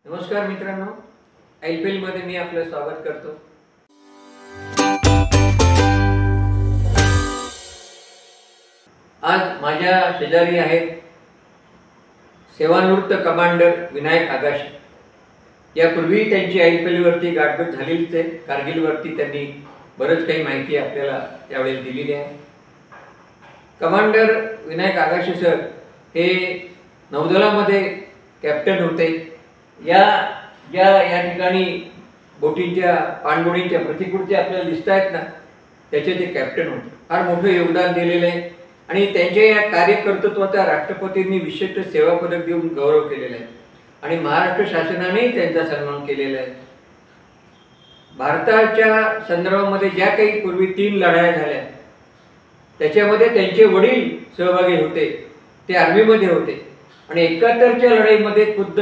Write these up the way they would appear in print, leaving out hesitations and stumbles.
नमस्कार मित्रांनो, IPL मध्ये मी आपलं स्वागत करतो। आज माझ्या शेजारी आहेत सेवानिवृत्त कमांडर विनायक आगाशे। यापूर्वी त्यांची IPL वरती गाठभेट झालेलीच आहे। कारगिल वरती त्यांनी बरंच काही माहिती आपल्याला त्यावेळेस दिलेली आहे। कमांडर विनायक आगाशे सर हे नौदलामध्ये कॅप्टन होते। या ठिकाणी बोटींच्या पाणबुडींच्या प्रतिकृती आपल्याला दिसत आहेत ना, त्याचे ते कॅप्टन होते। फार मोठं योगदान दिलेलं आहे आणि त्यांच्या या कार्यकर्तृत्वाचा राष्ट्रपतींनी विशिष्ट सेवा पदक देऊन गौरव केलेला आहे आणि महाराष्ट्र शासनाने त्यांचा सन्मान केलेला आहे। भारताच्या संदर्भामध्ये ज्या काही पूर्वी 3 लढाया झाल्या त्याच्यामध्ये त्यांचे वडील सहभागी होते, ते आर्मीमध्ये होते आणि 71च्या लढाईमध्ये खुद्द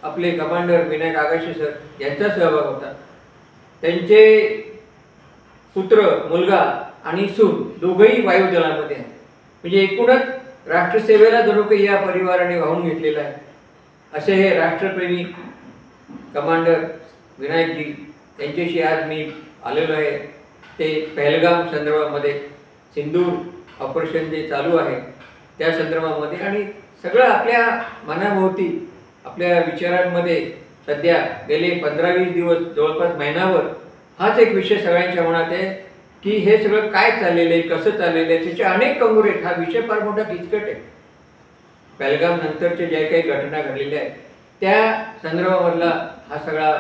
आपले कमांडर विनायक आगाशे सर यांचा सहभाग होता। त्यांचे पुत्र, मुलगा आणि सून दोघेही वायुदलामध्ये आहेत। म्हणजे एकूणच राष्ट्रसेवेला जणू काही या परिवाराने वाहून घेतलेला आहे। असे हे राष्ट्रप्रेमी कमांडर विनायकजी यांच्याशी आज मी आलेलो आहे। ते पहलगाम संदर्भामध्ये सिंदूर ऑपरेशन जे चालू आहे त्या संदर्भामध्ये आणि सगळं आपल्या मनाभोवती आपल्या विचारांमध्ये सध्या गेले 15-20 दिवस जवळपास महिनाभर हाच एक विषय सगळ्यांच्या मनात आहे की हे सगळं काय चाललेलं आहे, कसं चाललेलं आहे, त्याचे अनेक कंगोरे आहेत। हा विषय फार मोठा किचकट आहे। पहलगाम नंतरच्या ज्या काही घटना घडलेल्या आहेत त्या संदर्भामधला हा सगळा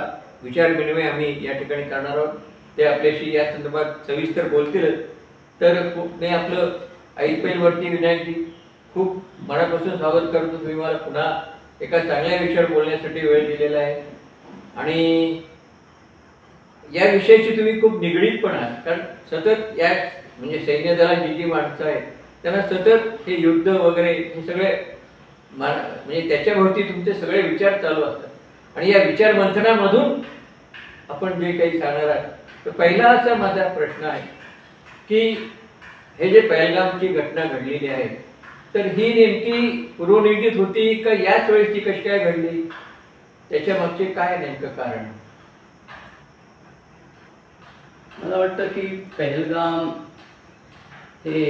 विचार विनिमय आम्ही या ठिकाणी करणार आहोत। ते आपल्याशी या संदर्भात सविस्तर बोलतीलच। तर मी आपलं IPL वरती विनायकजी खूप मनापासून स्वागत करतो। तुम्ही मला पुन्हा एका चांगल्या विषयावर बोलण्यासाठी वेळ दिलेला आहे आणि या विषयाची तुम्ही खूप निगडीत पण आहात, कारण सतत या म्हणजे सैन्य दलात जी माणसं आहेत त्यांना सतत हे युद्ध वगैरे हे सगळे म्हणजे त्याच्याभोवती तुमचे सगळे विचार चालू असतात आणि या विचार मंथनामधून आपण जे काही सांगणार आहात। तर पहिला असा माझा प्रश्न आहे की हे जे पहलगामची घटना घडलेली आहे तर ही नेमकी पूर्वनियोजित होती का याच वेळेस ती कशी काय घडली, त्याच्या मागचे काय नेमकं कारण? मला वाटतं की पहलगाम हे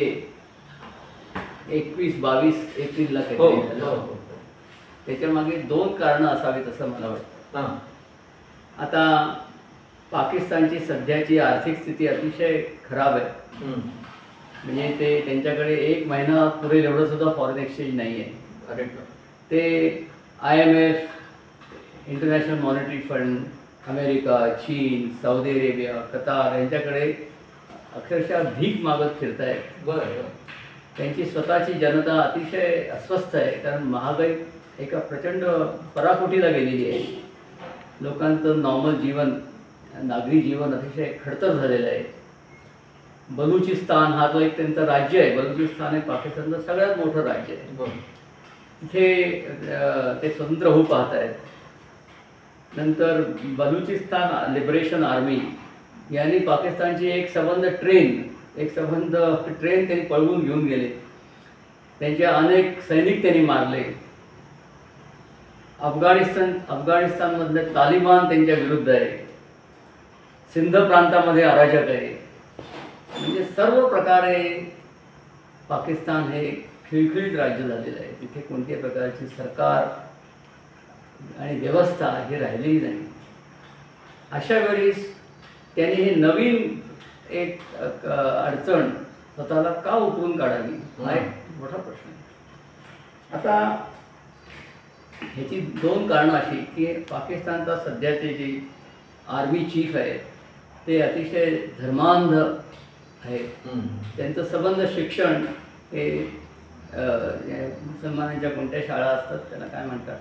21-22 एप्रिलला काहीतरी झालं। त्याच्या मागे 2 कारणं असावीत असं मला वाटतं। आता पाकिस्तानची सध्याची आर्थिक स्थिती अतिशय खराब आहे। म्हणजे ते त्यांच्याकडे 1 महिना पुरेल एवढं सुद्धा फॉरेन एक्सचेंज नाही आहे। ते IMF, international monetary fund, America, चीन, सौदी अरेबिया, कतार यांच्याकडे अक्षरशः भीक मागत फिरत आहेत। बरं, त्यांची स्वतःची जनता अतिशय अस्वस्थ आहे, कारण महागाई एका प्रचंड पराकोटीला गेलेली आहे। लोकांचं नॉर्मल जीवन, नागरी जीवन अतिशय खडतर झालेलं आहे। बलुचिस्तान हा जो एक त्यांचं राज्य आहे, बलुचिस्तान हे पाकिस्तानचं सगळ्यात मोठं राज्य आहे। तिथे ते स्वतंत्र होऊ पाहत आहेत। नंतर बलुचिस्तान लिबरेशन आर्मी यांनी पाकिस्तानची एक सबंध ट्रेन त्यांनी पळवून घेऊन गेले। त्यांचे अनेक सैनिक त्यांनी मारले। अफगाणिस्तानमधले तालिबान त्यांच्या विरुद्ध आहे। सिंध प्रांतामध्ये अराजक आहे। म्हणजे सर्व प्रकारे पाकिस्तान हे खिळखिळीत राज्य झालेलं आहे। तिथे कोणत्याही प्रकारची सरकार आणि व्यवस्था ही राहिलेली नाही। अशा वेळेस त्यांनी हे नवीन एक अडचण स्वतःला का उठवून काढावी हा एक मोठा प्रश्न आहे। आता ह्याची 2 कारणं अशी की पाकिस्तानचा सध्याचे जे आर्मी चीफ आहे ते अतिशय धर्मांध आहे। त्यांचं सबंध शिक्षण हे मुसलमानांच्या कोणत्या शाळा असतात त्याला काय म्हणतात,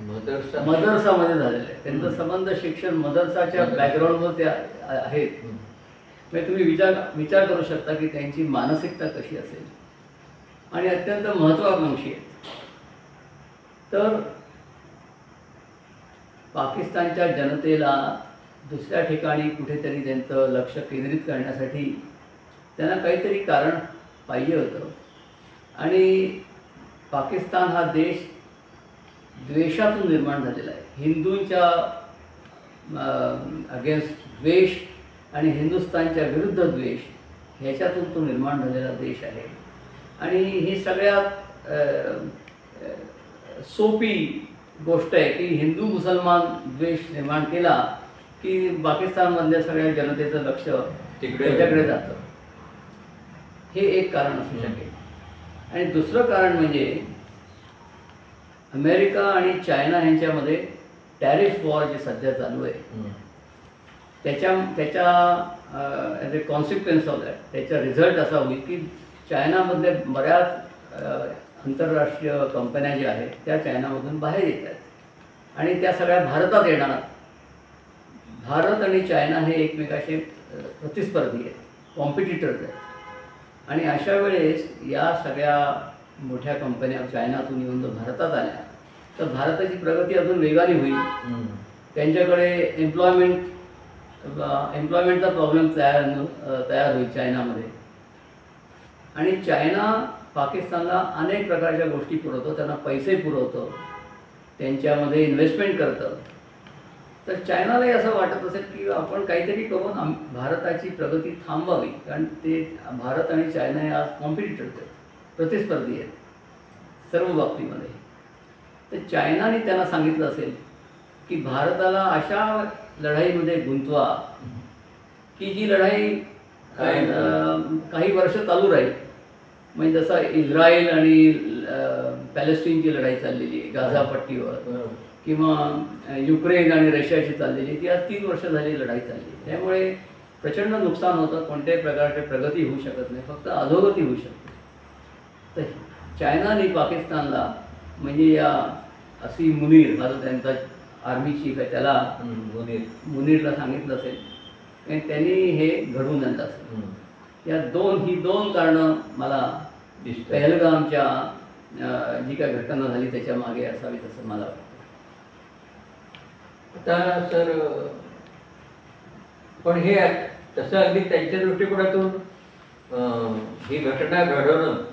मदरसामध्ये झालेलं आहे। त्यांचं संबंध शिक्षण मदरसाच्या बॅकग्राऊंडवर ते आहेत। म्हणजे तुम्ही विचार करू शकता की त्यांची मानसिकता कशी असेल आणि अत्यंत महत्त्वाकांक्षी आहेत। तर पाकिस्तानच्या जनतेला दुसऱ्या ठिकाणी कुठेतरी त्यांचं लक्ष केंद्रित करण्यासाठी त्यांना काहीतरी कारण पाहिजे होतं आणि पाकिस्तान हा देश द्वेषातून निर्माण झालेला आहे। हिंदूंच्या अगेन्स्ट द्वेष आणि हिंदुस्थानच्या विरुद्ध द्वेष ह्याच्यातून तो निर्माण झालेला देश आहे. आणि ही सगळ्यात सोपी गोष्ट आहे की हिंदू मुसलमान द्वेष निर्माण केला की पाकिस्तानमधल्या सगळ्या जनतेचं लक्ष त्याच्याकडे जातं. हे एक कारण असू शकेल. आणि दुसरं कारण म्हणजे अमेरिका आणि चायना यांच्यामध्ये टॅरिफ वॉर जे सध्या चालू आहे त्याच्या कॉन्सिक्वेन्स ऑफ दॅट, त्याचा रिझल्ट असा होईल की चायनामधल्या बऱ्याच आंतरराष्ट्रीय कंपन्या ज्या आहेत त्या चायनामधून बाहेर येत आहेत आणि त्या सगळ्या भारतात येणार. भारत आणि चायना हे एकमेकाशी प्रतिस्पर्धी आहेत, कॉम्पिटिटर्स आहेत. आणि अशा वेळेस या सगळ्या मोठ्या कंपन्या चायनातून येऊन जर भारतात आल्या तर भारताची प्रगती अजून वेगाने होईल. त्यांच्याकडे एम्प्लॉयमेंटचा प्रॉब्लेम तयार होईल चायनामध्ये. आणि चायना पाकिस्तानला अनेक प्रकारच्या गोष्टी पुरवतो, त्यांना पैसे पुरवतो, त्यांच्यामध्ये इन्व्हेस्टमेंट करतं. तर चायनालाही असं वाटत असेल की आपण काहीतरी करून भारताची प्रगती थांबवावी, कारण ते भारत आणि चायना हे आज कॉम्पिटिटर्स आहेत, प्रतिस्पर्धी आहेत सर्व बाबतीमध्ये. तर चायनाने त्यांना सांगितलं असेल की भारताला अशा लढाईमध्ये गुंतवा की जी लढाई काही वर्ष चालू राहील. म्हणजे जसं इस्रायल आणि पॅलेस्टीनची लढाई चाललेली आहे गाझा पट्टीवर, किंवा युक्रेन आणि रशियाची चाललेली, ती आज 3 वर्ष झाली लढाई चालली. त्यामुळे प्रचंड नुकसान होतं, कोणत्याही प्रकारची प्रगती होऊ शकत नाही, फक्त अधोगती होऊ शकते. तर चायनाने पाकिस्तानला म्हणजे या असी मुनीर, हा जो त्यांचा आर्मी चीफ आहे, त्याला मुनीरला सांगितलं असेल आणि त्यांनी हे घडवून आणलं असेल. ही दोन कारणं मला पहलगामच्या जी काय घटना झाली त्याच्या मागे असावी असं मला वाटतं. आता सर, पण हे तसं अगदी त्यांच्या दृष्टिकोनातून ही घटना घडवणं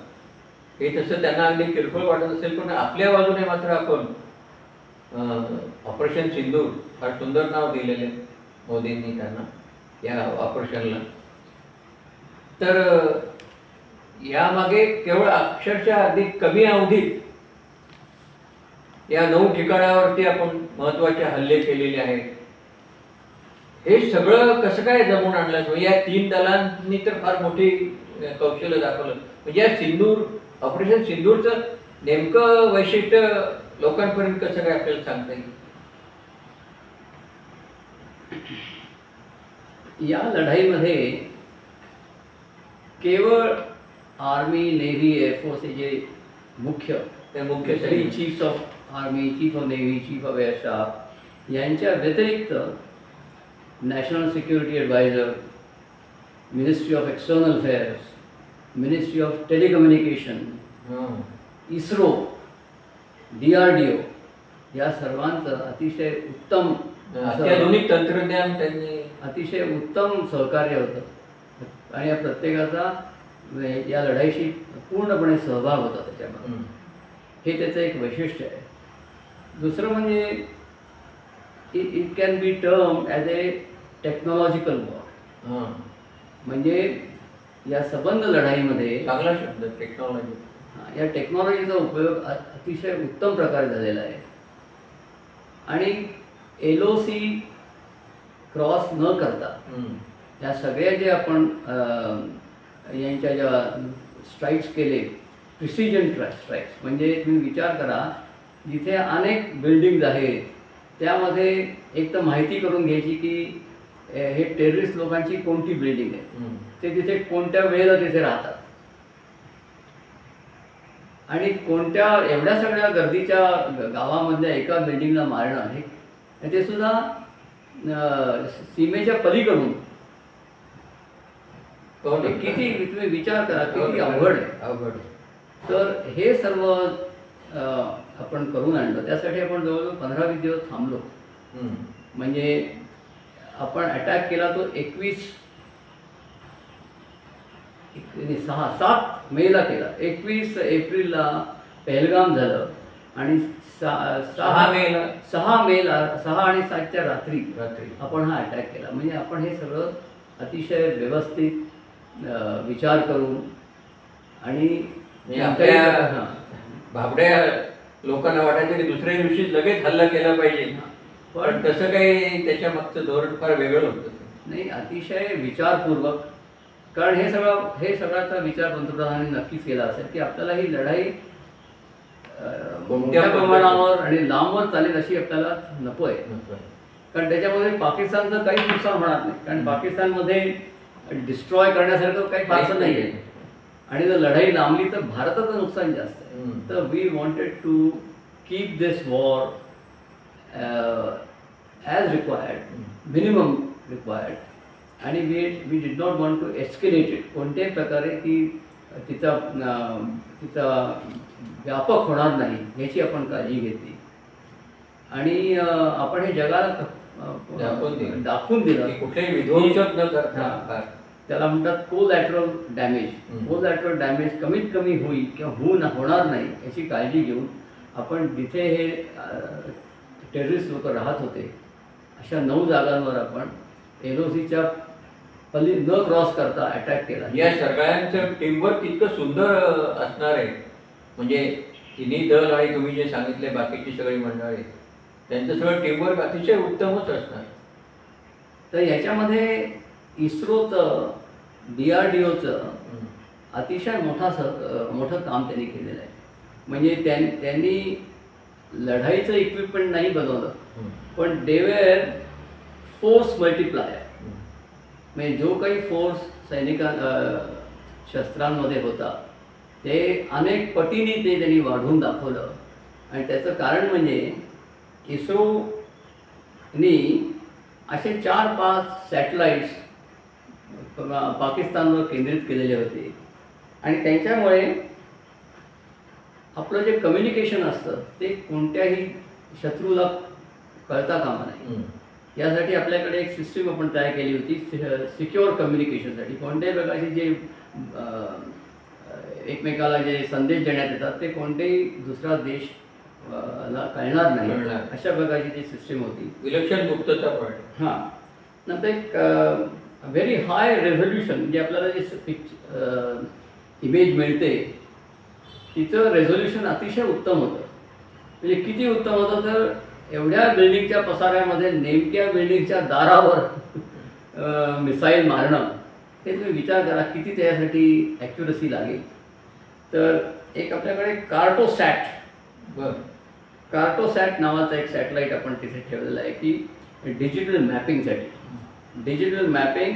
हे तसं त्यांना अगदी किरकोळ वाटत असेल, पण आपल्या बाजूने मात्र आपण ऑपरेशन सिंदूर फार सुंदर नाव दिलेले मोदींनी त्यांना या ऑपरेशनला. तर यामागे केवळ अक्षरशः अगदी कमी अवधीत या 9 ठिकाणावरती आपण महत्त्वाचे हल्ले केलेले आहेत. हे सगळं कसं काय जमवून आणलं? म्हणजे या 3 दलांनी तर फार मोठी कौशल्य दाखवलं. म्हणजे या ऑपरेशन सिंदूरचं नेमकं वैशिष्ट्य लोकांपर्यंत कसं काय आपल्याला सांगता येईल? या लढाईमध्ये केवळ आर्मी, नेव्ही, एअरफोर्स हे जे मुख्य chiefs of army, chief of navy, chief of air staff यांच्या व्यतिरिक्त national security adviser, ministry of external affairs, ministry of telecommunication, ISRO, DRDO या सर्वांचं अतिशय उत्तम अत्याधुनिक तंत्रज्ञान त्यांनी अतिशय उत्तम सहकार्य होतं. आणि या प्रत्येकाचा या लढाईशी पूर्णपणे सहभाग होता त्याच्यामध्ये. हे त्याचं एक वैशिष्ट्य आहे. दुसरं म्हणजे it can be term as A technological war. म्हणजे या संबंध लढाईमध्ये चांगला शब्द टेक्नॉलॉजी, या टेक्नॉलॉजीचा उपयोग अतिशय उत्तम प्रकारे झालेला आहे. आणि LOC क्रॉस न करता या सगळ्या जे आपण यांच्या ज्या स्ट्राईक्स केले, प्रिसिजन स्ट्राईक्स, म्हणजे तुम्ही विचार करा जिथे अनेक बिल्डिंग्ज आहेत त्यामध्ये एक तर माहिती करून घ्यायची की हे टेररिस्ट लोकांची कोणती बिल्डिंग आहे, ते तिथे कोणत्या वेळेला तिथे राहतात, आणि कोणत्या एवढ्या सगळ्या गर्दीच्या गावामधल्या एका बिल्डिंगला मारणं हे ते सुद्धा सीमेच्या पलीकडून. किती तुम्ही विचार करा किती अवघड आहे. तर हे सर्व आपण करून आणलं. त्यासाठी आपण जवळजवळ 15-20 दिवस थांबलो. म्हणजे आपण अटॅक केला तो 7 मेला केला. 21 एप्रिलला पहलगाम झालं आणि 6 मेला 6 आणि 7च्या रात्री रात्री आपण हा अटॅक केला. म्हणजे आपण हे सगळं अतिशय व्यवस्थित विचार करून आणि म्हणजे आपल्या भाबड्या लोकांना वाटायचं की दुसऱ्या दिवशी लगेच हल्ला केला पाहिजे, पण तसं काही त्याच्या मागचं धोरण फार वेगळं होतं. नाही, अतिशय विचारपूर्वक. कारण हे सगळ्याचा विचार पंतप्रधानांनी नक्कीच केला असेल की आपल्याला ही लढाई मोठ्या प्रमाणावर आणि लांबवर चालेल अशी आपल्याला नको आहे. कारण त्याच्यामध्ये पाकिस्तानचं काहीच नुकसान होणार नाही. कारण पाकिस्तानमध्ये डिस्ट्रॉय करण्यासारखं काही फारसं नाही आहे. आणि जर लढाई लांबली तर भारताचं नुकसान जास्त आहे. तर we wanted to keep this war as required, minimum required. आणि we did not want to escalate it. कोणत्याही प्रकारे की तिचा व्यापक होणार नाही याची आपण काळजी घेतली. आणि आपण हे जगाला दाखवून दिलं की कुठलेही विध्वंसक न करता. त्याला म्हणतात कोलॅटरल डॅमेज. कोलॅटरल डॅमेज कमीत कमी होईल किंवा होणार नाही याची काळजी घेऊन आपण जिथे हे टेररिस्ट लोक राहत होते अशा 9 जागांवर आपण LOCच्या न क्रॉस करता अटॅक केला. या सगळ्यांचं टीमवर्क इतकं सुंदर असणार आहे. म्हणजे तिन्ही दल आणि तुम्ही जे सांगितले बाकीची सगळी मंडळी, त्यांचं सगळं टीमवर्क अतिशय उत्तमच असणार. तर याच्यामध्ये इस्रोचं, DRDOचं अतिशय मोठं काम त्यांनी केलेलं आहे. म्हणजे त्यांनी लढाईचं इक्विपमेंट नाही बनवलं, पण दे वर फोर्स मल्टिप्लायर. म्हणजे जो काही फोर्स शस्त्रांमध्ये होता ते अनेक पटीने त्यांनी वाढवून दाखवलं. आणि त्याचं कारण म्हणजे इस्रोनी असे 4-5 सॅटेलाइट्स पाकिस्तानवर केंद्रित केलेले होते. आणि त्यांच्यामुळे आपलं जे कम्युनिकेशन असतं ते कोणत्याही शत्रूला कळता कामा नाही. यासाठी आपल्याकडे एक सिस्टीम आपण तयार केली होती सिक्युअर कम्युनिकेशनसाठी. कोणत्याही प्रकारचे जे एकमेकाला जे संदेश देण्यात येतात ते कोणतेही दुसरा देश ला कळणार नाही अशा प्रकारची ती सिस्टीम होती. विलक्षण गुप्तता पण. हां. नंतर एक व्हेरी हाय रेझोल्युशन म्हणजे आपल्याला जे इमेज मिळते तिचं रेझोल्युशन अतिशय उत्तम होतं. म्हणजे किती उत्तम होतं तर एवढ्या बिल्डिंगच्या पसाऱ्यामध्ये नेमक्या बिल्डिंगच्या दारावर मिसाईल मारणं हे तुम्ही विचार करा किती त्यासाठी ॲक्युरसी लागेल. तर एक आपल्याकडे कार्टोसॅट नावाचा एक सॅटेलाईट आपण तिथे ठेवलेला आहे की डिजिटल मॅपिंगसाठी. Digital mapping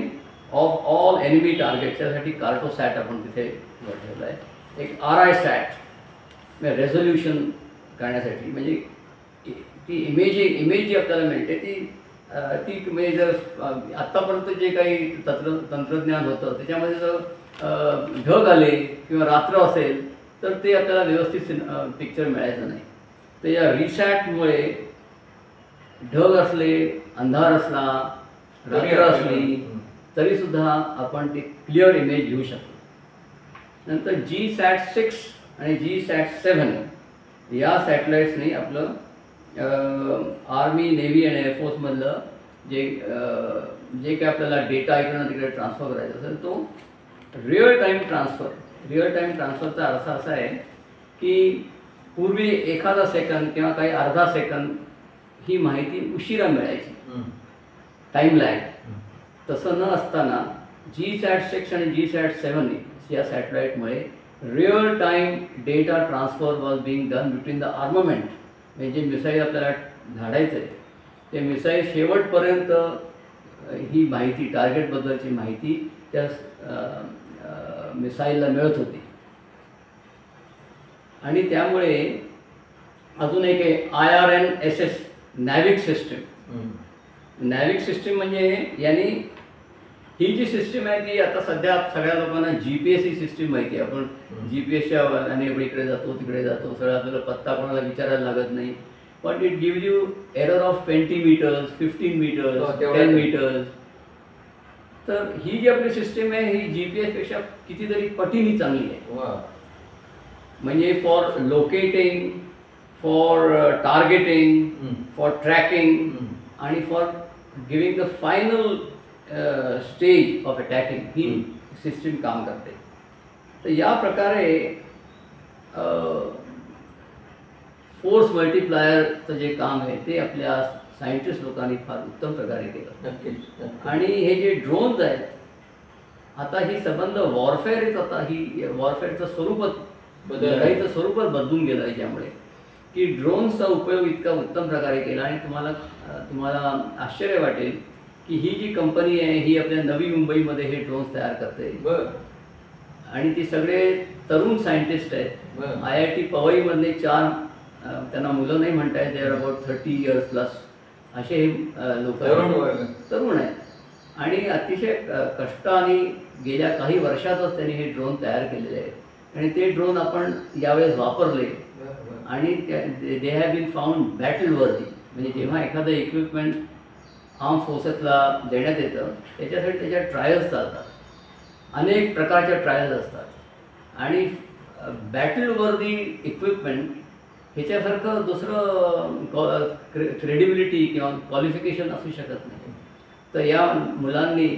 of all enemy टार्गेटच्यासाठी कार्टोसॅट आपण तिथे ठेवलं आहे. एक RI सॅट म्हणजे रेझोल्युशन करण्यासाठी. म्हणजे ती इमेज जी आपल्याला मिळते ती म्हणजे जर आत्तापर्यंत जे काही तंत्रज्ञान होतं त्याच्यामध्ये जर ढग आले किंवा रात्र असेल तर ते आपल्याला व्यवस्थित पिक्चर मिळायचं नाही. तर या रिसॅटमुळे ढग असले, अंधार असला, रात्र असली तरीसुद्धा आपण ते क्लिअर इमेज घेऊ शकतो. नंतर GSAT-6 आणि GSAT-7 या सॅटेलाईट्सनी आपलं आर्मी, नेव्ही आणि एअरफोर्समधलं जे काही आपल्याला डेटा इकडनं तिकडे ट्रान्सफर करायचा असेल तो रिअल टाईम ट्रान्सफरचा अर्थ असा आहे की पूर्वी एखादा सेकंद किंवा काही अर्धा सेकंद ही माहिती उशिरा मिळायची, टाईम लॅग. तसं न असताना GSAT-6 आणि GSAT-7 या सॅटेलाईटमुळे real time data transfer was being done between the armament. म्हणजे जे मिसाईल आपल्याला झाडायचं आहे ते मिसाईल शेवटपर्यंत ही माहिती, टार्गेटबद्दलची माहिती त्या मिसाईलला मिळत होती. आणि त्यामुळे अजून एक आहे IRNSS NavIC system. NavIC system म्हणजे यांनी ही जी सिस्टीम आहे ती आता सध्या सगळ्या लोकांना GPS ही सिस्टीम माहिती आहे. आपण GPSच्या आणि इकडे जातो तिकडे जातो, सगळं आपल्याला पत्ता कोणाला विचारायला लागत नाही. But it gives you error of 20 metres, 15 metres, 10 metres. तर ही जी आपली सिस्टीम आहे ही GPS-पेक्षा कितीतरी पटीने चांगली आहे. म्हणजे फॉर लोकेटिंग, फॉर टार्गेटिंग, हम्म. फॉर ट्रॅकिंग हम्म. आणि for giving the final stage of attacking he system काम करते. तर या प्रकारे फोर्स मल्टिप्लायरचं जे काम आहे ते आपल्या सायंटिस्ट लोकांनी फार उत्तम प्रकारे केलं. नक्कीच, नक्कीच. आणि हे जे ड्रोन्स आहेत आता ही संबंध वॉरफेअरच, आता ही वॉरफेअरचं स्वरूपच लढाईचं स्वरूपच बदलून गेलं आहे, ज्यामुळे की ड्रोन्सचा उपयोग इतका उत्तम प्रकारे केला. आणि तुम्हाला आश्चर्य वाटेल की ही जी कंपनी आहे ही आपल्या नवी मुंबईमध्ये हे ड्रोन्स तयार करते. बर आणि ती सगळे तरुण सायंटिस्ट आहेत. बरं. IIT पवईमधले 4 त्यांना मुलं नाही म्हणता येत, they are about 30 years plus असे हे लोक तरुण आहेत. आणि अतिशय कष्टाने गेल्या काही वर्षातच त्यांनी हे ड्रोन तयार केलेले आहेत. आणि ते ड्रोन आपण यावेळेस वापरले आणि they have been found battle worthy. म्हणजे जेव्हा एखादं इक्विपमेंट आर्म फोर्सेसला देण्यात येतं त्याच्यासाठी त्याच्या ट्रायल्स चालतात, अनेक प्रकारच्या ट्रायल्स असतात. आणि बॅटल वर्दी इक्विपमेंट ह्याच्यासारखं दुसरं क्रेडिबिलिटी किंवा क्वालिफिकेशन असू शकत नाही. तर या मुलांनी,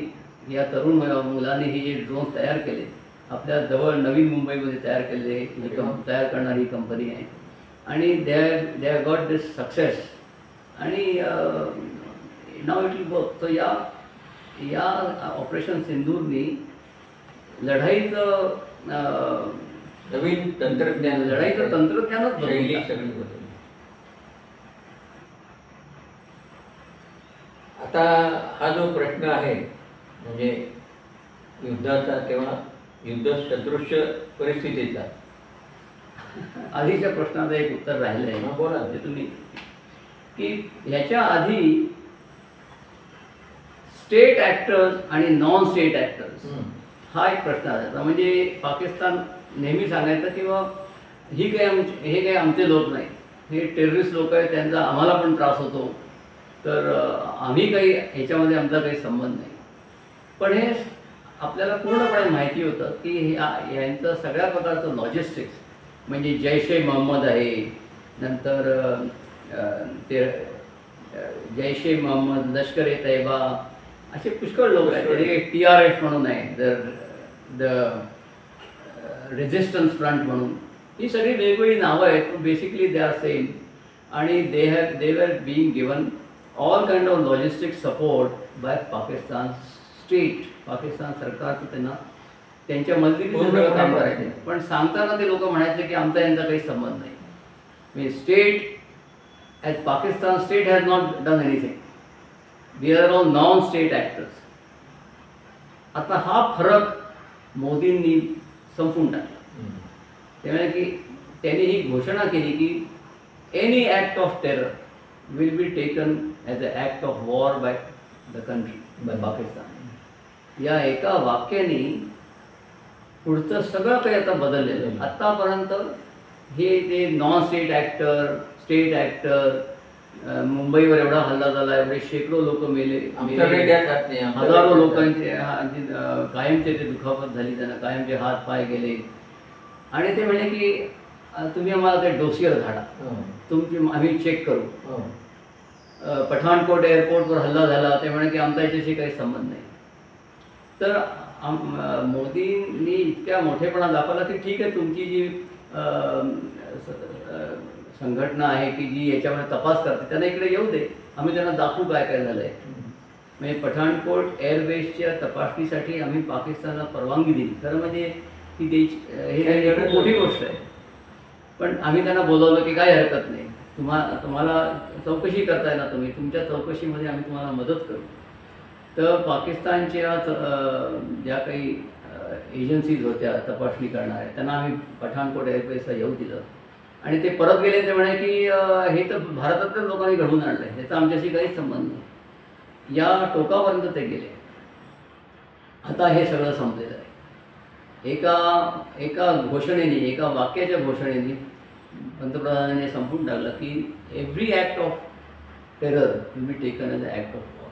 या तरुण मुलांनी हे जे ड्रोन्स तयार केले आपल्या जवळ नवी मुंबईमध्ये तयार केलेले, तयार करणारी कंपनी आहे. आणि they have got this success. आणि नाव इट विल वर्क. तर या ऑपरेशन सिंदूरनी लढाईचं नवीन तंत्रज्ञान, लढाईचं तंत्रज्ञानच शैली बदललं. सगळी बदलली. आता हा जो प्रश्न आहे म्हणजे युद्धाचा किंवा युद्ध सदृश्य परिस्थितीचा, आधीच्या प्रश्नाचं एक उत्तर राहिलं आहे. बोला. म्हणजे तुम्ही की ह्याच्या आधी स्टेट ॲक्टर्स आणि नॉन स्टेट ॲक्टर्स हा एक प्रश्न असायचा. म्हणजे पाकिस्तान नेहमी सांगायचं किंवा हे काही आमचे लोक नाही, हे टेररिस्ट लोक आहेत, त्यांचा आम्हाला पण त्रास होतो, तर आम्ही काही ह्याच्यामध्ये आमचा काही संबंध नाही. पण हे आपल्याला पूर्णपणे माहिती होतं की यांचं सगळ्या प्रकारचं लॉजिस्टिक्स म्हणजे जैश ए मोहम्मद आहे, नंतर ते जैश ए मोहम्मद, लष्कर ए तैयबा असे पुष्कळ लोक आहेत. TRF म्हणून आहे, द रेजिस्टन्स फ्रंट म्हणून. ही सगळी वेगवेगळी नावं आहेत पण बेसिकली दे आर सेम. आणि they were being given all kind of logistic support by Pakistan state. Pakistan सरकारचं त्यांना त्यांच्या मदतीने सगळं काम करायचं. पण सांगताना ते लोक म्हणायचे की आमचा यांचा काही संबंध नाही. म्हणजे state as Pakistan state has not done anything. We are all non state actors. आता हा फरक मोदींनी संपून टाकला. त्यामुळे की त्यांनी ही घोषणा केली की any act of terror will be taken as a act of war by the country, by Pakistan. या एका वाक्याने पुढचं सगळं काही आता बदललेलं आहे. आत्तापर्यंत हे ते non state actor, state actor, मुंबईवर एवढा हल्ला झाला, एवढे शेकडो लोक मेले, हजारो लोकांचे कायमचे ते दुखापत झाली, त्यांना कायमचे हात पाय गेले. आणि ते म्हणे की तुम्ही आम्हाला ते डोसियर धाडा, तुमची आम्ही चेक करू. पठाणकोट एअरपोर्टवर हल्ला झाला, ते म्हणे की आमचा याच्याशी काही संबंध नाही. तर मोदींनी इतक्या मोठेपणा दाखवला की ठीक आहे, तुमची जी संघटना आहे की जी याच्यामध्ये तपास करते त्यांना इकडे येऊ दे, आम्ही त्यांना दाखवू काय काय झालं आहे. म्हणजे पठाणकोट एअरबेसच्या तपासणीसाठी आम्ही पाकिस्तानला परवानगी दिली. खरं म्हणजे ही हे मोठी गोष्ट आहे. पण आम्ही त्यांना बोलवलं की काही हरकत नाही, तुम्हाला चौकशी करताय ना तुम्ही, तुमच्या चौकशीमध्ये आम्ही तुम्हाला मदत करू. तर पाकिस्तानच्या ज्या काही एजन्सीज होत्या तपासणी करणाऱ्या त्यांना आम्ही पठाणकोट एअरबेसला येऊ दिलं. आणि ते परत गेले. ते म्हणे की हे तर भारतातल्या लोकांनी घडवून आणलं आहे, ह्याचा आमच्याशी काहीच संबंध नाही. या टोकापर्यंत ते गेले. आता हे सगळं संपलेलं आहे. एका घोषणेने, एका वाक्याच्या घोषणेने पंतप्रधानांनी संपून टाकलं की every act of terror will be taken as a act of war.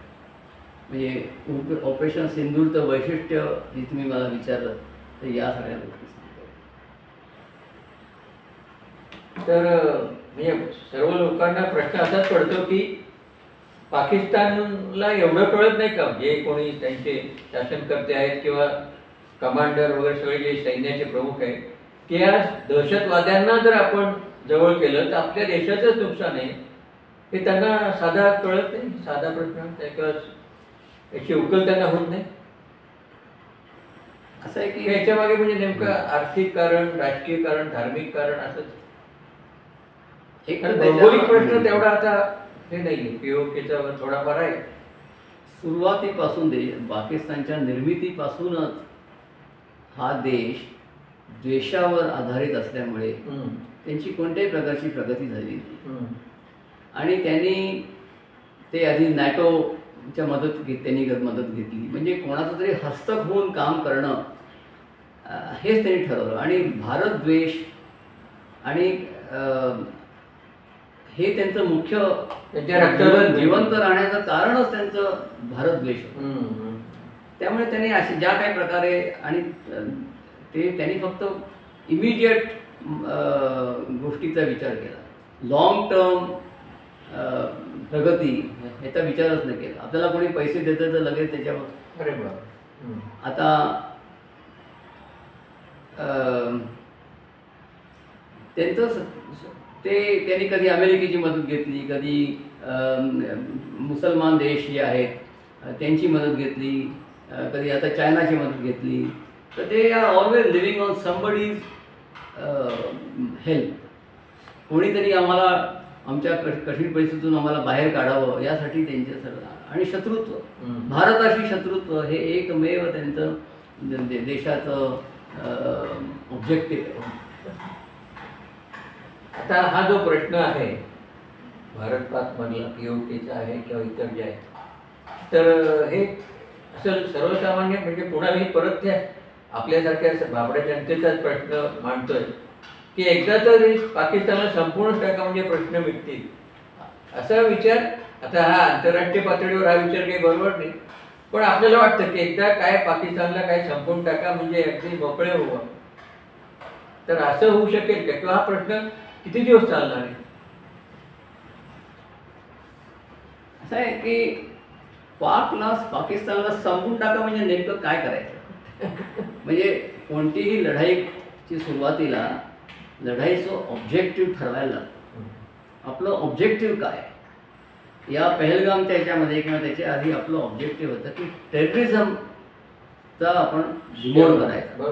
म्हणजे ऑपरेशन सिंदूरचं वैशिष्ट्य जे तुम्ही मला विचारलं तर या सगळ्या गोष्टी सांगतो. तर म्हणजे सर्व लोकांना प्रश्न असाच पडतो की पाकिस्तानला एवढं कळत नाही का, जे कोणी त्यांचे शासनकर्ते आहेत किंवा कमांडर वगैरे सगळे जे सैन्याचे प्रमुख आहेत, की या दहशतवाद्यांना जर आपण जवळ केलं तर आपल्या देशाचंच नुकसान आहे, हे त्यांना साधा कळत नाही. साधा प्रश्न किंवा याची उकल त्यांना होत नाही. असं आहे की याच्या मागे म्हणजे नेमकं आर्थिक कारण, राजकीय कारण, धार्मिक कारण असंच. एक आणि भौगोलिक प्रश्न तेवढा आता हे नाहीये, पीओकेचा थोडाफार आहे. सुरुवातीपासून पाकिस्तानच्या निर्मितीपासूनच हा देश द्वेषावर आधारित असल्यामुळे त्यांची कोणत्याही प्रकारची प्रगती झाली नाही. आणि त्यांनी ते आधी नॅटोच्या त्यांनी मदत घेतली, म्हणजे कोणाचं तरी हस्तक होऊन काम करणं हेच त्यांनी ठरवलं. आणि भारतद्वेष आणि हे त्यांचं मुख्य जिवंत राहण्याचं कारणच त्यांचं भारतद्वेष होतं. त्यामुळे त्यांनी असे ज्या काही प्रकारे आणि त्यांनी फक्त इमिडिएट गोष्टीचा विचार केला, लॉंग टर्म प्रगती ह्याचा विचारच नाही केला. आपल्याला कोणी पैसे देतं तर लगेच त्याच्यावर आता त्यांचं त्यांनी कधी अमेरिकेची मदत घेतली, कधी मुसलमान देश जे आहेत त्यांची मदत घेतली, कधी आता चायनाची मदत घेतली. तर ते are always living on somebody's help. कोणीतरी आम्हाला आमच्या कठीण परिस्थितीतून आम्हाला बाहेर काढावं यासाठी त्यांचे सगळं. आणि शत्रुत्व, भारताशी शत्रुत्व हे एकमेव त्यांचं देशाचं ऑब्जेक्टिव्ह आहे. आता हा जो प्रश्न आहे भारत पाक मधला पीओकेचा आहे किंवा इतर जे आहे, तर हे असं सर्वसामान्य म्हणजे पुन्हा मी परत त्या आपल्यासारख्या बाबड्या जनतेचाच प्रश्न मांडतोय की एकदा तर पाकिस्तानला संपूर्ण टाका म्हणजे प्रश्न मिटतील असा विचार. आता हा आंतरराष्ट्रीय पातळीवर हा विचार काही बरोबर नाही, पण आपल्याला वाटतं की एकदा काय पाकिस्तानला काय संपूर्ण टाका म्हणजे अगदी मोकळे व्हावं. तर असं होऊ शकेल का, किंवा हा प्रश्न किती दिवस चालणार आहे? असं आहे की पाकिस्तानला संपून टाका म्हणजे नेमकं काय करायचं. म्हणजे कोणतीही लढाईची सुरुवातीला लढाईचं ऑब्जेक्टिव्ह ठरवायला लागतं. आपलं ऑब्जेक्टिव्ह काय. या पहलगामच्या ह्याच्यामध्ये किंवा त्याच्या आधी आपलं ऑब्जेक्टिव्ह होतं की टेररिझमचा आपण रिमोट करायचा,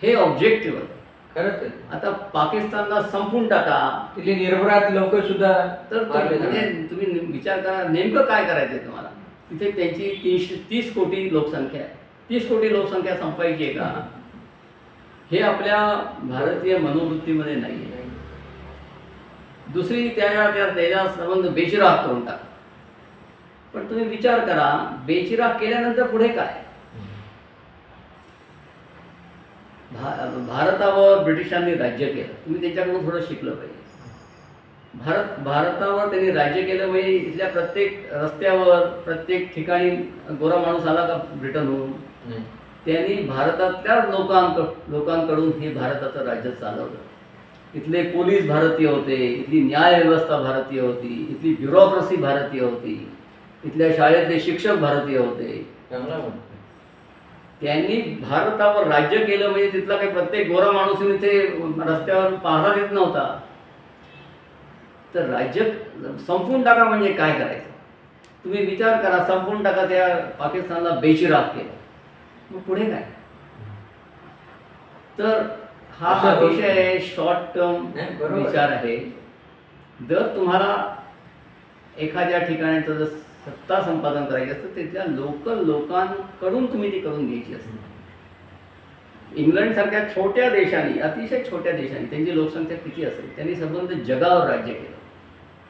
हे ऑब्जेक्टिव्ह होतं. खरंच आता पाकिस्तानला संपून टाका, तिथले निरपराध लोक सुद्धा तर म्हणजे तुम्ही विचार करा नेमकं काय करायचं आहे तुम्हाला. तिथे त्यांची 30 कोटी लोकसंख्या आहे. 30 कोटी लोकसंख्या संपवायची आहे का, हे आपल्या भारतीय मनोवृत्तीमध्ये नाही आहे. दुसरी त्याच्या संबंध बेचिराग करून टाका. पण तुम्ही विचार करा, बेचिराग केल्यानंतर पुढे काय. भारतावर ब्रिटिशांनी राज्य केलं, तुम्ही त्याच्याकडून थोडं शिकलं पाहिजे. भारतावर त्यांनी राज्य केलं म्हणजे इथल्या प्रत्येक रस्त्यावर प्रत्येक ठिकाणी गोरा माणूस आला का ब्रिटनहून, त्यांनी भारतातल्या लोकांकडून हे भारताचं राज्य चालवलं. इथले पोलीस भारतीय होते, इथली न्याय व्यवस्था भारतीय होती, इथली ब्युरोक्रेसी भारतीय होती, इथल्या शाळेतले शिक्षक भारतीय होते. त्यांनी भारतावर राज्य केलं म्हणजे तिथला काही प्रत्येक गोरा माणूस इथे रस्त्यावर पाहायला येत नव्हता. तर राज्य संपून टाका म्हणजे काय करायचं. तुम्ही विचार करा, संपून टाका, त्या पाकिस्तानला बेचिराग केलं, मग पुढे काय. तर हा अतिशय शॉर्ट टर्म विचार आहे. जर तुम्हाला एखाद्या ठिकाणाचं जर सत्ता संपादन करायची असतं, तिथल्या लोकल लोकांकडून तुम्ही ती करून घ्यायची असते. इंग्लंडसारख्या छोट्या देशांनी, अतिशय छोट्या देशांनी, त्यांची लोकसंख्या किती असेल, त्यांनी संबंध जगावर राज्य केलं.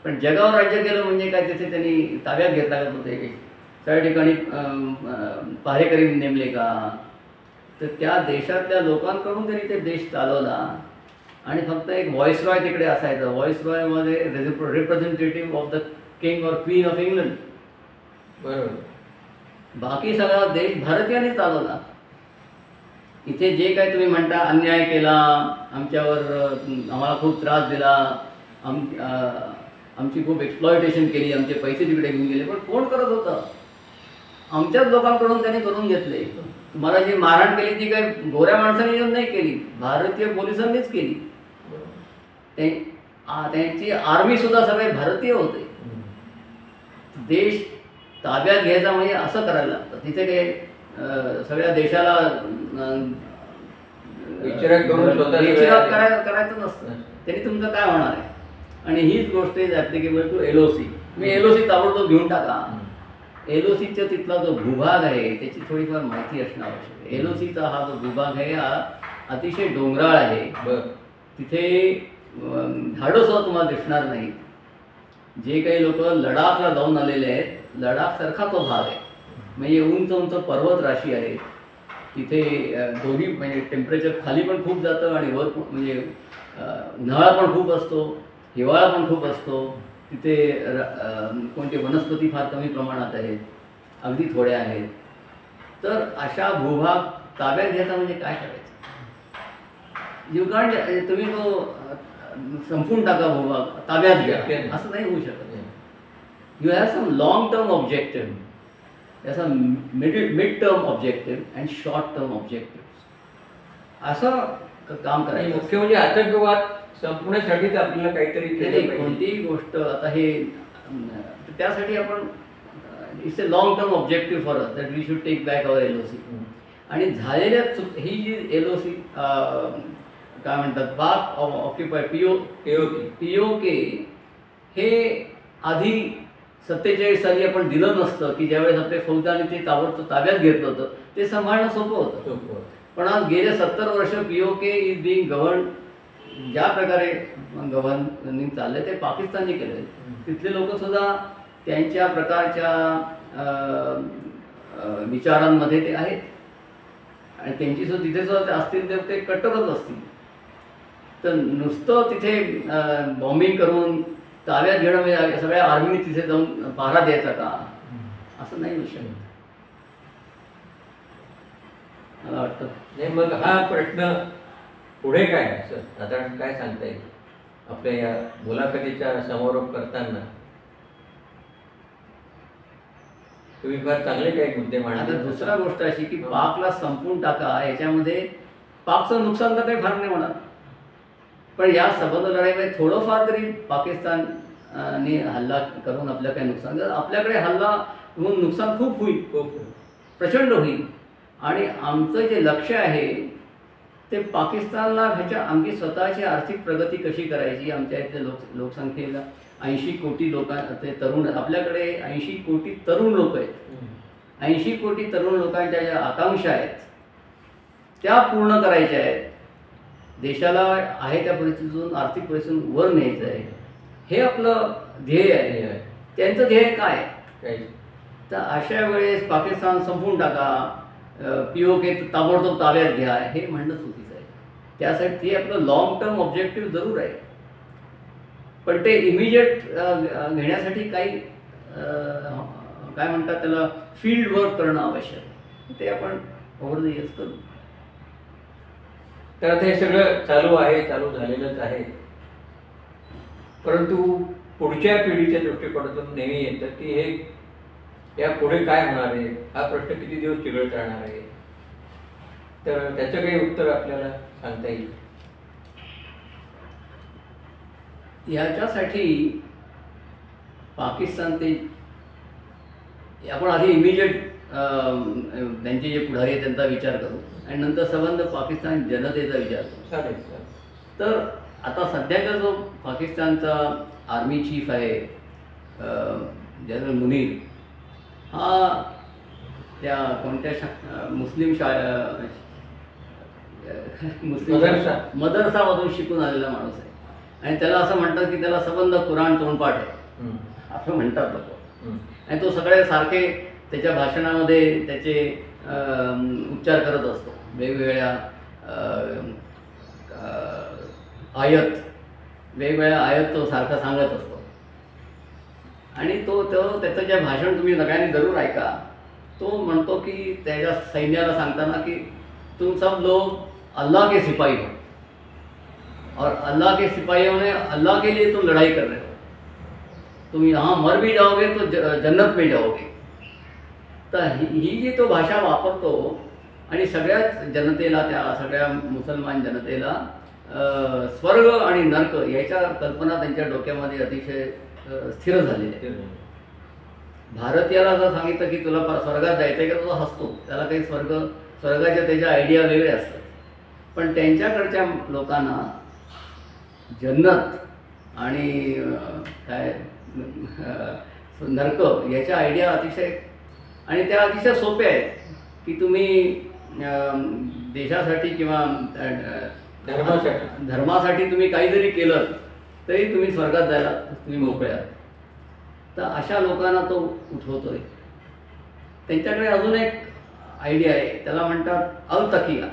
पण जगावर राज्य केलं म्हणजे काय, तिथे त्यांनी ताब्यात घेतला का, होते सगळ्या ठिकाणी पहारेकरी नेमले का, तर त्या देशातल्या लोकांकडून त्यांनी ते देश चालवला. आणि फक्त एक व्हॉइसरॉय तिकडे असायचा. व्हॉइसरॉयमध्ये रिप्रेझेंटेटिव्ह ऑफ द किंग और क्वीन ऑफ इंग्लंड. बरोबर. बाकी सगळा देश भारतीयांनी चालवला. इथे जे काही तुम्ही म्हणता अन्याय केला, आमच्यावर आम्हाला खूप त्रास दिला, आमची खूप एक्सप्लॉयटेशन केली, आमचे पैसे तिकडे घेऊन गेले. पण कोण करत होतं? आमच्याच लोकांकडून त्यांनी करून घेतले. तुम्हाला जी मारहाण केली ती काय गोऱ्या माणसांनी येऊन नाही केली, भारतीय पोलिसांनीच केली. त्यांची आर्मी सुद्धा सगळे भारतीय होते. देश ताब्यात घ्यायचा म्हणजे असं करायला लागतं. तिथे काही सगळ्या देशाला करायचं नसतं. त्यांनी तुमचं काय होणार आहे? आणि हीच गोष्ट इज ॲप्लिकेबल टू LOC. मी LOC ताबडतोब घेऊन टाका. LOCचा तिथला जो भूभाग आहे त्याची थोडीफार माहिती असणं आवश्यक आहे. LOCचा हा जो भूभाग आहे हा अतिशय डोंगराळ आहे. तिथे झाडं सुद्धा तुम्हाला दिसणार नाहीत. जे काही लोक लडाखला जाऊन आलेले आहेत, लडाखसारखा तो भाग आहे. म्हणजे उंच उंच पर्वत राशी आहे. तिथे दोन्ही म्हणजे टेम्परेचर खाली पण खूप जातं आणि वर म्हणजे उन्हाळा पण खूप असतो, हिवाळा पण खूप असतो. तिथे कोणते वनस्पती फार कमी प्रमाणात आहेत, अगदी थोड्या आहेत. तर अशा भूभाग ताब्यात घ्यायचा म्हणजे काय करायचं? तुम्ही तो संपून टाका भूभाग, ताब्यात घ्या, असं नाही होऊ शकत. You have some long term objective, याचा mid term objective and short term objective, असं काम करायचं. मुख्य म्हणजे आतंकवाद संपवण्यासाठी आपल्याला काहीतरी केलं. कोणतीही गोष्ट आता हे त्यासाठी आपण it's a long term objective for us that we should take back our LOC. आणि झालेल्या ही जी LOC काय म्हणतात, पाक ऑक्युपाय POK हे आधी 47 साली आपण दिलं नसतं की ज्यावेळेस आपल्या फौजांनी ते ताबडतोब ताब्यात घेतलं होतं. ते सांभाळणं सोपं होतं. पण आज गेले 70 वर्ष POK इज बिंग गव्हर्न. ज्या प्रकारे गव्हर्निंग चाललंय ते पाकिस्तानने केलं. तिथले लोक सुद्धा त्यांच्या प्रकारच्या विचारांमध्ये ते आहेत आणि त्यांची सुद्धा तिथे सुद्धा असतील तर ते कट्टरच असतील. तर नुसतं तिथे बॉम्बिंग करून ताब्यात घेणं म्हणजे सगळ्या आर्मीने तिथे जाऊन पहारा द्यायचा का? असं नाही होऊ शकत मला वाटतं. नाही, मग हा प्रश्न पुढे काय असं साधारण काय सांगता येईल आपल्या या मुलाखतीच्या समारोप करताना? तुम्ही फार चांगले काही मुद्दे मांडले. दुसरा गोष्ट अशी की पाकला संपून टाका, याच्यामध्ये पाकचं नुकसान तर काही फार नाही होणार. पण या संबंध लढाईमध्ये थोडंफार तरी पाकिस्तानने हल्ला करून आपल्या काही नुकसान, आपल्याकडे हल्ला होऊन नुकसान खूप होईल, खूप प्रचंड होईल. आणि आमचं जे लक्ष आहे ते पाकिस्तानला ह्याच्या आमची स्वतःची आर्थिक प्रगती कशी करायची. आमच्या इथल्या लोकसंख्येला 80 कोटी ते तरुण, आपल्याकडे 80 कोटी तरुण लोक आहेत. 80 कोटी तरुण लोकांच्या ज्या आकांक्षा आहेत त्या पूर्ण करायच्या आहेत. देशाला आहे त्या परिस्थितीतून, आर्थिक परिस्थितीतून वर न्यायचं आहे, हे आपलं ध्येय आहे. त्यांचं ध्येय काय? तर अशा वेळेस पाकिस्तान संपवून टाका, POK ताबडतोब ताब्यात घ्या, हे म्हणणं चुकीचं आहे. त्यासाठी ते आपलं लॉंग टर्म ऑब्जेक्टिव्ह जरूर आहे. पण ते इमिजिएट घेण्यासाठी काही काय म्हणतात त्याला फील्ड वर्क करणं आवश्यक आहे. ते आपण ओव्हर द इयर्स करू. तर आता हे सगळं चालू आहे, चालू झालेलंच आहे. परंतु पुढच्या पिढीच्या दृष्टिकोनातून नेहमी येतं की हे या पुढे काय होणार आहे, हा प्रश्न किती दिवस चिघळत राहणार आहे. तर त्याचं काही उत्तर आपल्याला सांगता येईल? याच्यासाठी पाकिस्तान ते आपण आधी इमिजिएट त्यांचे जे पुढारी आहेत त्यांचा विचार करू आणि नंतर संबंध पाकिस्तान जनतेचा विचार करू. चालेल. तर आता सध्याचा जो पाकिस्तानचा आर्मी चीफ आहे जनरल मुनीर, हा त्या कोणत्या मुस्लिम मदरसामधून शिकून आलेला माणूस आहे. आणि त्याला असं म्हणतात की त्याला संबंध कुराण तोंडपाठ आहे असं म्हणतात लोक. आणि तो सगळे सारखे त्याच्या भाषणामध्ये त्याचे उच्चार करत असतो. वेगवेगळ्या वेगवेगळ्या आयत तो सारखा सांगत असतो. आणि तो त्याचं जे भाषण तुम्ही सगळ्यांनी जरूर ऐका. तो म्हणतो की त्याच्या सैन्याला सांगताना की तुम सब लोग अल्लाह के सिपाही हो. और अल्लाह के सिपाहियों ने अल्लाह के लिए तुम लड़ाई कर रहे हो, तुम यहाँ मर भी जाओगे तो जन्नत में जाओगे. तर ही जी तो भाषा वापरतो आणि सगळ्याच जनतेला, त्या सगळ्या मुसलमान जनतेला स्वर्ग आणि नरक याच्या कल्पना त्यांच्या डोक्यामध्ये अतिशय स्थिर झालेल्या आहेत. भारतीयाला जर सांगितलं की तुला स्वर्गात जायचं आहे का, तो हसतो. त्याला काही स्वर्गाच्या त्याच्या आयडिया वेगळे असतात. पण त्यांच्याकडच्या लोकांना जन्नत आणि काय नरक याच्या आयडिया अतिशय, आणि त्या अतिशय सोप्या आहेत की तुम्ही देशासाठी किंवा धर्मासाठी तुम्ही काही जरी केलं तरी तुम्ही स्वर्गात जायला तुम्ही मोकळे आहात. तर अशा लोकांना तो उठवतोय. त्यांच्याकडे अजून एक आयडिया आहे, त्याला म्हणतात अल तकिया.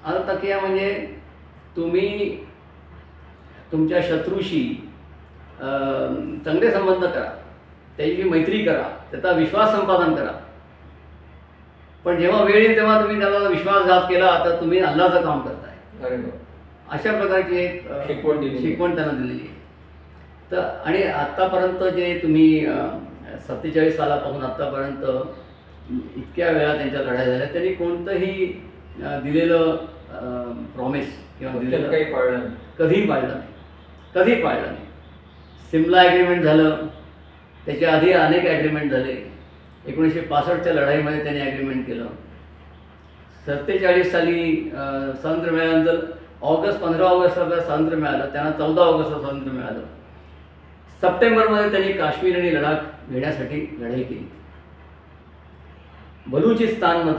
अल तकिया म्हणजे तुम्ही तुमच्या शत्रूशी चांगले संबंध करा, त्याची मैत्री करा, त्याचा विश्वास संपादन करा. पण जेव्हा वेळ येईल तेव्हा तुम्ही त्याला विश्वासघात केला तर तुम्ही अल्लाचं काम करताय. अशा प्रकारची एक शिकवण त्यांना दिलेली आहे. तर आणि आत्तापर्यंत जे तुम्ही 47 सालापासून आत्तापर्यंत इतक्या वेळा त्यांच्या लढाई झाल्या, त्यांनी कोणतंही दिलेलं प्रॉमिस किंवा दिलेलं कधीही पाळलं नाही. सिमला ॲग्रीमेंट झालं, त्याच्या आधी अनेक ॲग्रीमेंट झाले. 1965च्या लढाईमध्ये त्यांनी ॲग्रीमेंट केलं. 47 साली स्वातंत्र्य मिळाल्यानंतर 15 ऑगस्टला स्वातंत्र्य मिळालं, त्यांना 14 ऑगस्टला स्वातंत्र्य मिळालं. सप्टेंबरमध्ये त्यांनी काश्मीर आणि लडाख घेण्यासाठी लढाई केली. बलुचिस्तान हा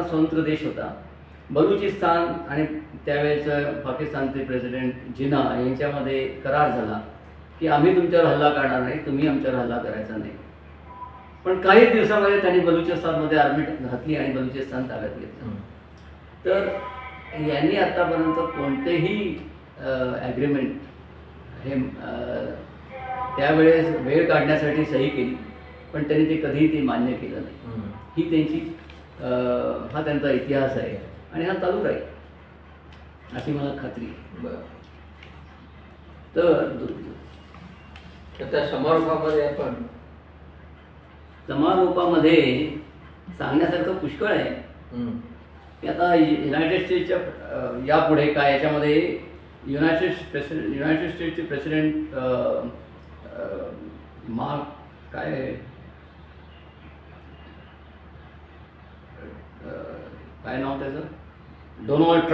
स्वतंत्र देश होता. बलुचिस्तान आणि त्यावेळेचं पाकिस्तानचे प्रेसिडेंट जिना यांच्यामध्ये करार झाला की आम्ही तुमच्यावर हल्ला करणार नाही, तुम्ही आमच्यावर हल्ला करायचा नाही. पण काही दिवसामध्ये त्यांनी बलुचिस्तानमध्ये आर्मी घातली आणि बलुचिस्तान ताब्यात घेतलं. तर यांनी आत्तापर्यंत कोणतेही ॲग्रीमेंट हे त्यावेळेस वेळ काढण्यासाठी सही केली, पण त्यांनी ते कधीही ते मान्य केलं नाही. ही त्यांची हा त्यांचा इतिहास आहे आणि हा चालू राहील अशी मला खात्री आहे. तर त्या समारोपामध्ये सांगण्यासारखं पुष्कळ आहे की आता युनायटेड स्टेट्सच्या यापुढे काय याच्यामध्ये युनायटेड स्टेट्सचे प्रेसिडेंट काय नाव त्याचं, डोनाल्ड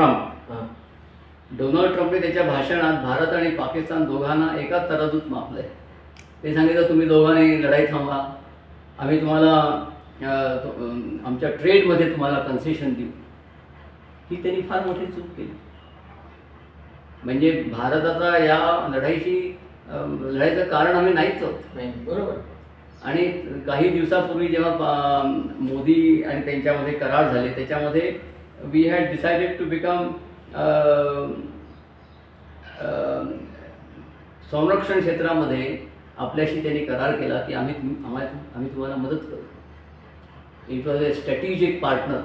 ट्रम्पने त्याच्या भाषणात भारत आणि पाकिस्तान दोघांना एकाच तराजूत मापलं आहे. ते सांगितलं तुम्ही दोघांनी लढाई थांबवा, आम्ही तुम्हाला आमच्या ट्रेडमध्ये तुम्हाला कन्सेशन देऊ. ही त्यांनी फार मोठी चूक केली. म्हणजे भारताचा या लढाईचं कारण आम्ही नाहीच होत. बरोबर. आणि काही दिवसापूर्वी जेव्हा मोदी आणि त्यांच्यामध्ये करार झाले त्याच्यामध्ये we had decided to become संरक्षण क्षेत्रामध्ये आपल्याशी त्यांनी करार केला की आम्ही तुम्हाला मदत करू. It was a strategic partner,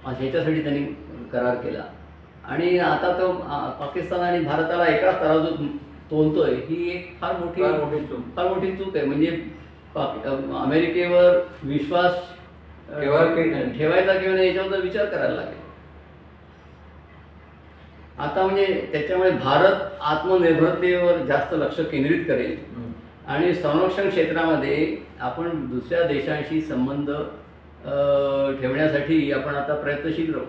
ह्याच्यासाठी त्यांनी करार केला. आणि आता तो पाकिस्तान आणि भारताला एकाच तराजूत तोलतोय, ही एक फार मोठी चूक आहे. म्हणजे अमेरिकेवर विश्वास ठेवायचा किंवा नाही याच्यावर विचार करायला लागेल. आता म्हणजे त्याच्यामुळे भारत आत्मनिर्भरतेवर जास्त लक्ष केंद्रित करेल आणि संरक्षण क्षेत्रामध्ये आपण दुसऱ्या देशांशी संबंध ठेवण्यासाठी आपण आता प्रयत्नशील राहू.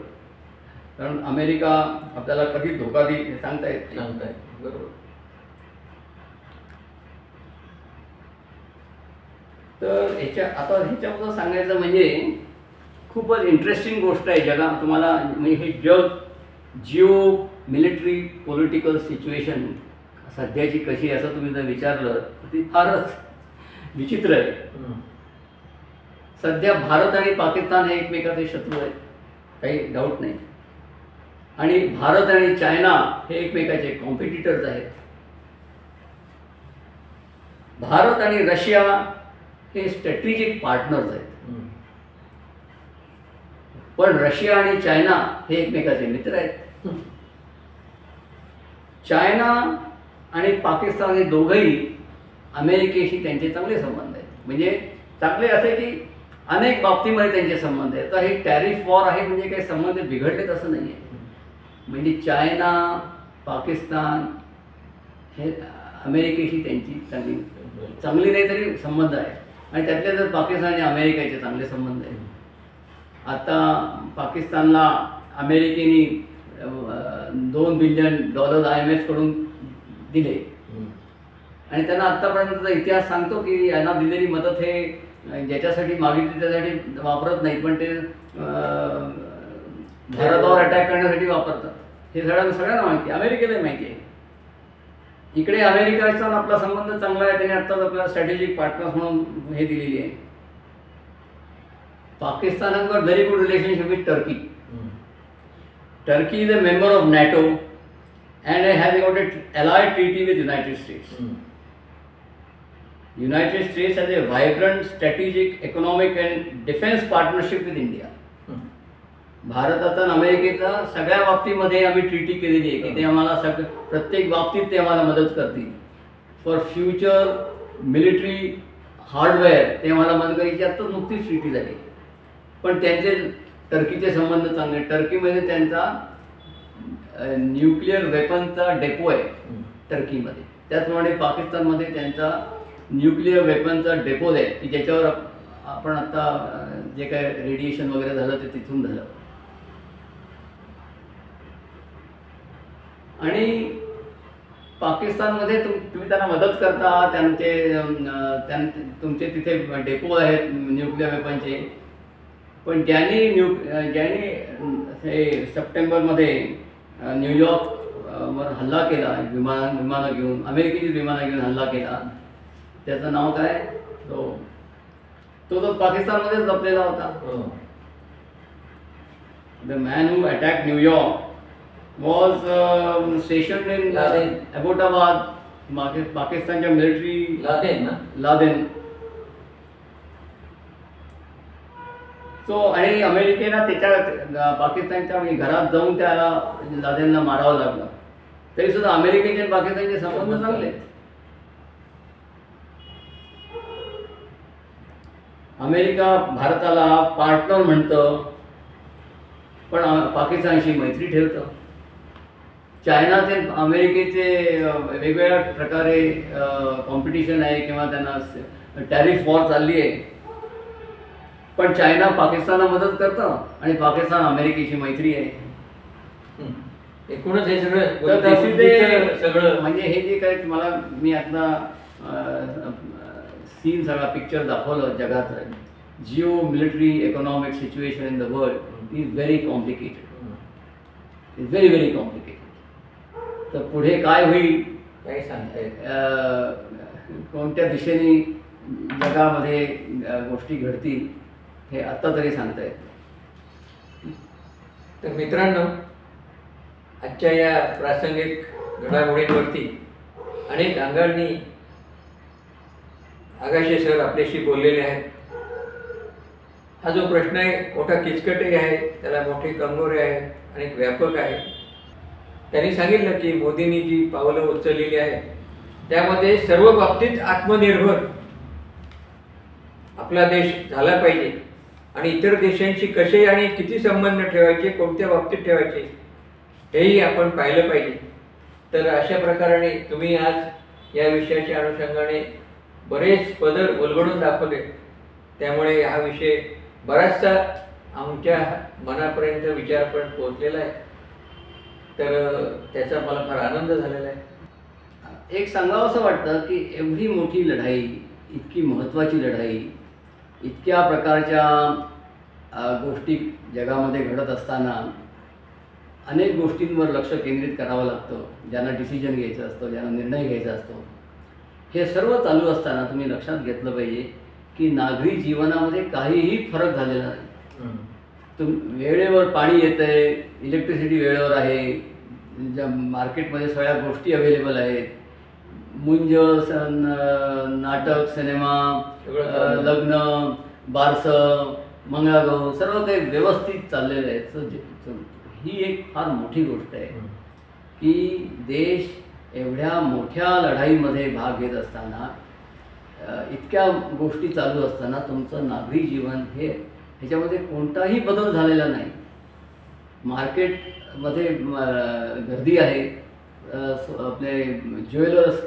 कारण अमेरिका आपल्याला कधी धोका देईल सांगता येत नाही. बरोबर. तर ह्याच्याबद्दल सांगायचं म्हणजे खूपच इंटरेस्टिंग गोष्ट आहे. तुम्हाला म्हणजे हे जग जिओ मिलिटरी पॉलिटिकल सिच्युएशन सध्याची कशी असं तुम्ही जर विचारलं तर ती फारच विचित्र आहे. सध्या भारत आणि पाकिस्तान हे एकमेकाचे शत्रू आहेत, काही डाऊट नाही. आणि भारत आणि चायना हे एकमेकाचे कॉम्पिटिटर्स आहेत. भारत आणि रशिया हे स्ट्रॅटेजिक पार्टनर्स आहेत. पण रशिया आणि चायना हे एकमेकाचे मित्र आहेत. चायना आणि पाकिस्तान हे दोघंही अमेरिकेशी त्यांचे चांगले संबंध आहेत. म्हणजे चांगले असे की अनेक बाबतीमध्ये त्यांचे संबंध आहेत. तर हे टॅरिफ वॉर आहे म्हणजे काही संबंध बिघडलेत असं नाही आहे. म्हणजे चायना पाकिस्तान हे अमेरिकेशी त्यांची चांगली नाही तरी संबंध आहे. आणि त्यातले जर पाकिस्तान आणि अमेरिकेचे चांगले संबंध आहेत. आता पाकिस्तानला अमेरिकेने $2 बिलियन IMF कडून दिले आणि त्यांना आत्तापर्यंतचा इतिहास सांगतो की यांना दिलेली मदत हे ज्याच्यासाठी मागितली त्यासाठी वापरत नाही, पण ते भारतावर अटॅक करण्यासाठी वापरतात. हे सगळ्यांना माहिती आहे, अमेरिकेलाही माहिती आहे. इकडे अमेरिकाचा आपला संबंध चांगला आहे. त्याने आत्ताच आपल्याला स्ट्रॅटेजिक पार्टनर्स म्हणून हे दिलेली आहे. Pakistan has got very good relationship with Turkey. Turkey is a member of NATO and has got an allied treaty with United States. United States has a vibrant strategic, economic and defense partnership with India. भारताचा आणि अमेरिकेचा सगळ्या बाबतीमध्ये आम्ही treaty केलेली आहे की ते आम्हाला प्रत्येक बाबतीत ते आम्हाला मदत करतील. फॉर फ्युचर मिलिटरी हार्डवेअर ते आम्हाला मदत करायची. आत्ताच नुकतीच ट्रीटी झाली. पण त्यांचे टर्कीचे संबंध चांगले. टर्कीमध्ये त्यांचा न्यूक्लिअर वेपनचा डेपो आहे टर्कीमध्ये. त्याचप्रमाणे पाकिस्तानमध्ये त्यांचा न्यूक्लिअर वेपनचा डेपो आहे की ज्याच्यावर आपण आता जे काय रेडिएशन वगैरे झालं ते तिथून झालं. आणि पाकिस्तानमध्ये तुम्ही त्यांना मदत करता. तुमचे तिथे डेपो आहेत न्यूक्लिअर वेपनचे. पण ज्यांनी हे सप्टेंबरमध्ये न्यूयॉर्कवर हल्ला केला विमानं घेऊन, अमेरिकेची विमानं घेऊन हल्ला केला, त्याचं नाव काय? तो पाकिस्तानमध्येच लपलेला होता. The man who attack New York was stationed in Abbottabad, पाकिस्तानच्या मिलिटरी लादेन. आणि अमेरिकेला त्याच्या पाकिस्तानच्या घरात जाऊन त्याला लादेनला मारावं लागलं. तरी सुद्धा अमेरिकेचे आणि पाकिस्तानचे संबंध चांगले आहेत. अमेरिका भारताला पार्टनर म्हणतं पण पाकिस्तानशी मैत्री ठेवतं. चायना ते अमेरिकेचे वेगवेगळ्या प्रकारे कॉम्पिटिशन आहे किंवा त्यांना टॅरिफ वॉर चालली आहे. पण चायना पाकिस्तानला मदत करतं आणि पाकिस्तान अमेरिकेची मैत्री आहे. एकूणच हे सगळं म्हणजे हे जे काय मला मी आता सीन सगळा पिक्चर दाखवलं जगात. Jio military economic situation in the world is very complicated. Is very very complicated. तर पुढे काय होईल काही सांगता येत, कोणत्या दिशेने जगामध्ये गोष्टी घडतील हे आत्ता तरी सांगता येत. तर मित्रांनो, आजच्या या प्रासंगिक घडामोडींवरती अनेक अंगांनी आगाशे सर आपल्याशी बोललेले आहेत. हा जो प्रश्न आहे मोठा किचकटही आहे, त्याला मोठे कंगोरे आहेत, अनेक व्यापक आहे. त्यांनी सांगितलं की मोदींनी जी पावलं उचललेली आहेत त्यामध्ये सर्व बाबतीत आत्मनिर्भर आपला देश झाला पाहिजे आणि इतर देशांशी कसे आणि किती संबंध ठेवायचे, कोणत्या बाबतीत ठेवायचे हेही आपण पाहिलं पाहिजे. तर अशा प्रकारे तुम्ही आज या विषयाच्या अनुषंगाने बरेच पदर उलगडून दाखवले. त्यामुळे हा विषय बराचसा आमच्या मनापर्यंत विचारपर्यंत पोहोचलेला आहे. तर त्याचा मला फार आनंद झालेला आहे. एक सांगावं असं वाटतं की एवढी मोठी लढाई, इतकी महत्त्वाची लढाई, इतक्या प्रकारच्या गोष्टी जगामध्ये घडत असताना अनेक गोष्टींवर लक्ष केंद्रित करावं लागतं. ज्यांना डिसिजन घ्यायचं असतं, ज्यांना निर्णय घ्यायचा असतो. हे सर्व चालू असताना तुम्ही लक्षात घेतलं पाहिजे की नागरी जीवनामध्ये काहीही फरक झालेला नाही. वेळेवर पाणी येतं आहे, इलेक्ट्रिसिटी वेळेवर आहे, ज्या मार्केटमध्ये सगळ्या गोष्टी अवेलेबल आहेत. मुंज, नाटक, सिनेमा, लग्न, बारसं, मंगळागौर सर्व काही व्यवस्थित चाललेलं आहे. ही एक फार मोठी गोष्ट आहे की देश एवढ्या मोठ्या लढाईमध्ये भाग घेत असताना, इतक्या गोष्टी चालू असताना तुमचं नागरी जीवन ह्याच्यामध्ये कोणताही बदल झालेला नाही. मार्केटमध्ये गर्दी आहे, आपले ज्वेलर्स,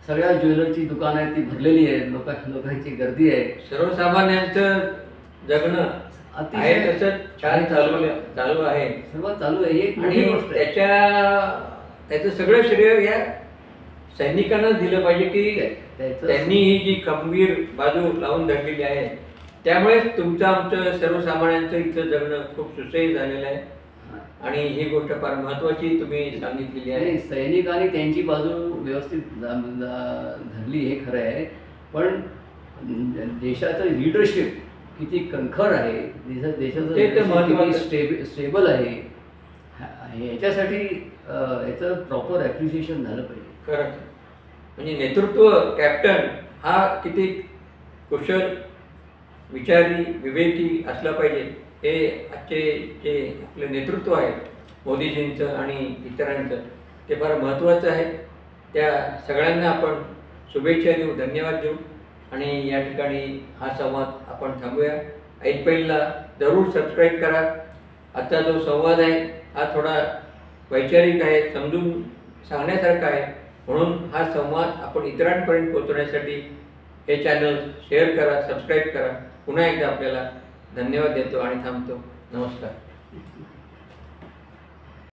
सगळ्या ज्वेलरची दुकानं आहेत ती भरलेली आहेत, लोकांची गर्दी आहे. सर्वसामान्यांचं जगणं आहे तसं छान चालू आहे, सर्व चालू आहे. एक मोठी आणि गोष्ट आहे. त्याचं सगळं श्रेय या सैनिकांनाच दिलं पाहिजे की त्यांनी ही जी खंबीर बाजू लावून धरलेली आहे, त्यामुळेच तुमचं आमचं सर्वसामान्यांचं इथं जगणं खूप सुसह्य झालेलं आहे. आणि ही गोष्ट फार महत्वाची तुम्ही सांगितलेली आहे. सैनिकांनी त्यांची बाजू व्यवस्थित धरली हे खरं आहे, पण देशाचं लिडरशिप किती कणखर आहे, देशाचं स्टेबल आहे, याच्यासाठी याचं प्रॉपर ॲप्रिसिएशन झालं पाहिजे. खरं म्हणजे नेतृत्व कॅप्टन हा किती कुशल, विचारी, विवेकी असला पाहिजे, हे आजचे जे आपलं नेतृत्व आहे मोदीजींचं आणि इतरांचं, ते फार महत्त्वाचं आहे. त्या सगळ्यांना आपण शुभेच्छा देऊ, धन्यवाद देऊ आणि या ठिकाणी हा संवाद आपण थांबूया. ऐकपैलला जरूर सबस्क्राईब करा. आजचा जो संवाद आहे हा थोडा वैचारिक आहे, समजून सांगण्यासारखा आहे, म्हणून हा संवाद आपण इतरांपर्यंत पोहोचवण्यासाठी हे चॅनल शेअर करा, सबस्क्राईब करा. पुन्हा एकदा आपल्याला धन्यवाद देतो आणि थांबतो. नमस्कार.